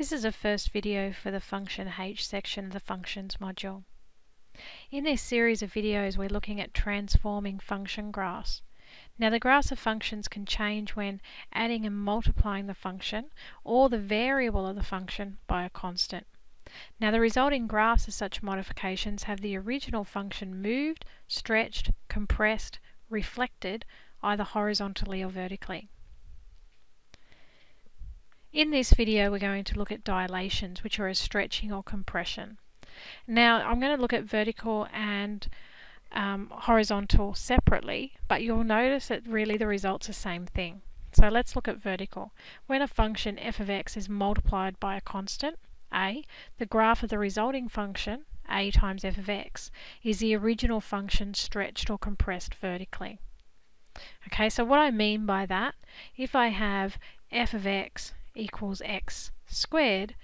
This is a first video for the Function H section of the Functions module. In this series of videos we're looking at transforming function graphs. Now the graphs of functions can change when adding and multiplying the function or the variable of the function by a constant. Now the resulting graphs of such modifications have the original function moved, stretched, compressed, reflected either horizontally or vertically. In this video we're going to look at dilations, which are a stretching or compression. Now I'm going to look at vertical and horizontal separately, but you'll notice that really the results are the same thing. So let's look at vertical. When a function f of x is multiplied by a constant, a, the graph of the resulting function, a times f of x, is the original function stretched or compressed vertically. Okay, so what I mean by that, if I have f of x equals x squared,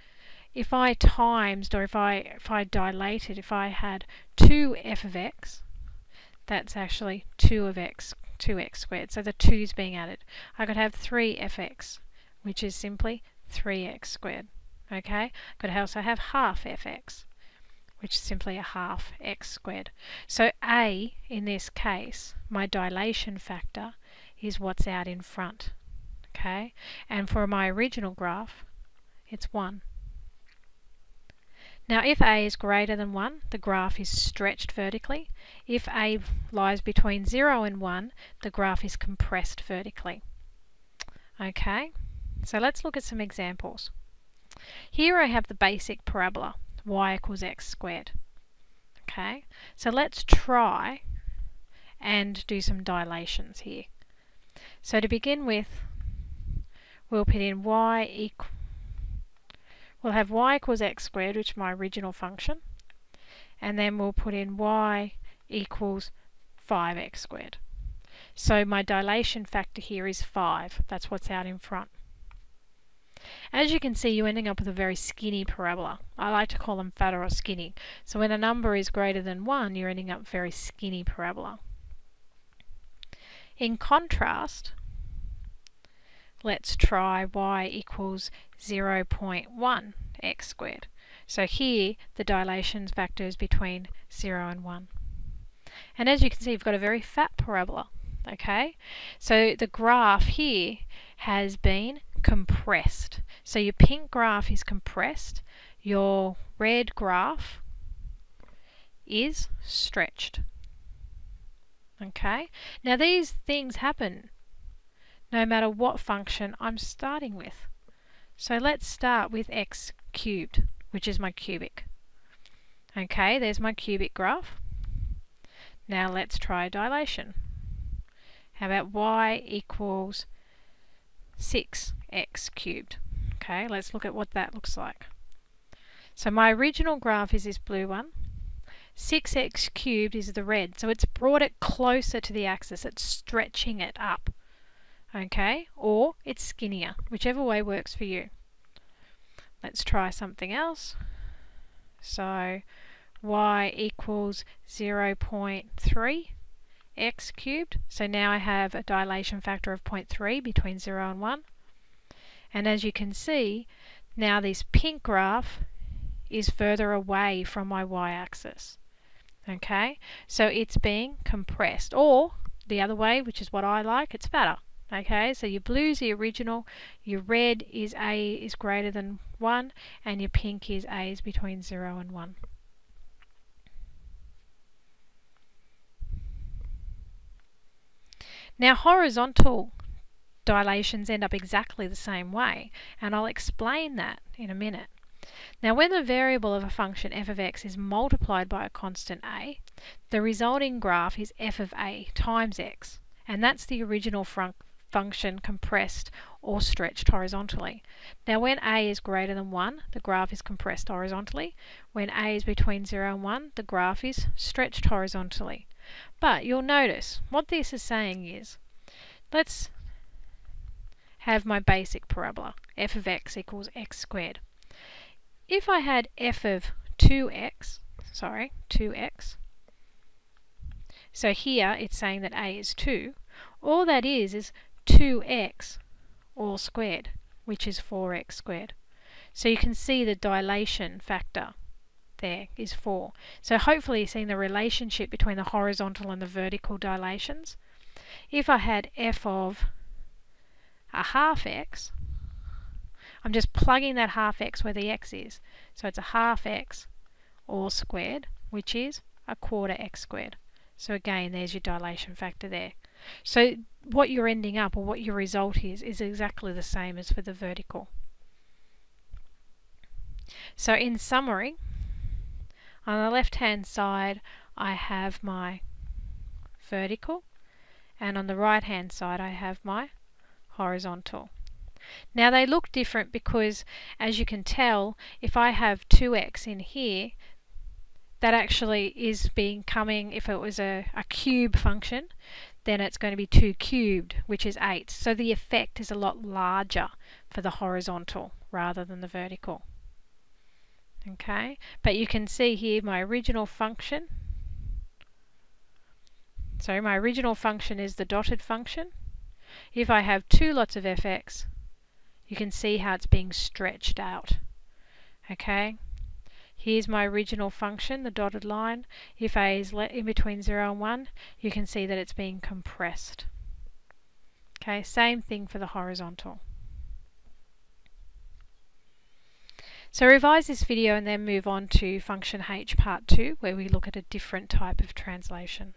if I times, or if I dilated, if I had 2f of x, that's actually 2x squared, so the 2's being added. I could have 3fx, which is simply 3x squared. Okay, I could also have half fx, which is simply a half x squared. So a, in this case, my dilation factor, is what's out in front. Okay, and for my original graph, it's 1. Now if a is greater than 1, the graph is stretched vertically. If a lies between 0 and 1, the graph is compressed vertically. Okay, so let's look at some examples. Here I have the basic parabola, y equals x squared. Okay, so let's try and do some dilations here. So to begin with, we'll put in we'll have y equals x squared, which is my original function, and then we'll put in y equals 5x squared. So my dilation factor here is 5. That's what's out in front. As you can see, you're ending up with a very skinny parabola. I like to call them fatter or skinny. So when a number is greater than 1, you're ending up with a very skinny parabola. In contrast, let's try y equals 0.1 x squared. So here the dilation factor is between 0 and 1. And as you can see, you've got a very fat parabola. Okay, so the graph here has been compressed. So your pink graph is compressed, your red graph is stretched. Okay, now these things happen no matter what function I'm starting with. So let's start with x cubed, which is my cubic. Okay, there's my cubic graph. Now let's try dilation. How about y equals 6x cubed? Okay, let's look at what that looks like. So my original graph is this blue one. 6x cubed is the red, so it's brought it closer to the axis. It's stretching it up. Okay, or it's skinnier, whichever way works for you. Let's try something else. So y equals 0.3 x cubed. So now I have a dilation factor of 0.3 between 0 and 1. And as you can see, now this pink graph is further away from my y-axis. Okay, so it's being compressed, or the other way, which is what I like, it's fatter. Okay, so your blue's the original, your red is a is greater than 1, and your pink is a is between 0 and 1. Now horizontal dilations end up exactly the same way, and I'll explain that in a minute. Now when the variable of a function f of x is multiplied by a constant a, the resulting graph is f of a times x, and that's the original function compressed or stretched horizontally. Now when a is greater than 1, the graph is compressed horizontally. When a is between 0 and 1, the graph is stretched horizontally. But you'll notice what this is saying is, let's have my basic parabola, f of x equals x squared. If I had f of 2x, so here it's saying that a is 2, all that is 2x all squared, which is 4x squared. So you can see the dilation factor there is 4. So hopefully you're seeing the relationship between the horizontal and the vertical dilations. If I had f of a half x, I'm just plugging that half x where the x is. So it's a half x all squared, which is a quarter x squared. So again, there's your dilation factor there. So what you're ending up, or what your result is exactly the same as for the vertical. So in summary, on the left hand side I have my vertical, and on the right hand side I have my horizontal. Now they look different because, as you can tell, if I have 2x in here, that actually is coming, if it was a cube function, then it's going to be 2 cubed, which is 8. So the effect is a lot larger for the horizontal rather than the vertical. Okay, but you can see here my original function. So my original function is the dotted function. If I have 2 lots of fx, you can see how it's being stretched out. Okay, here's my original function, the dotted line. If a is in between 0 and 1, you can see that it's being compressed. Okay, same thing for the horizontal. So revise this video and then move on to Function H Part 2, where we look at a different type of translation.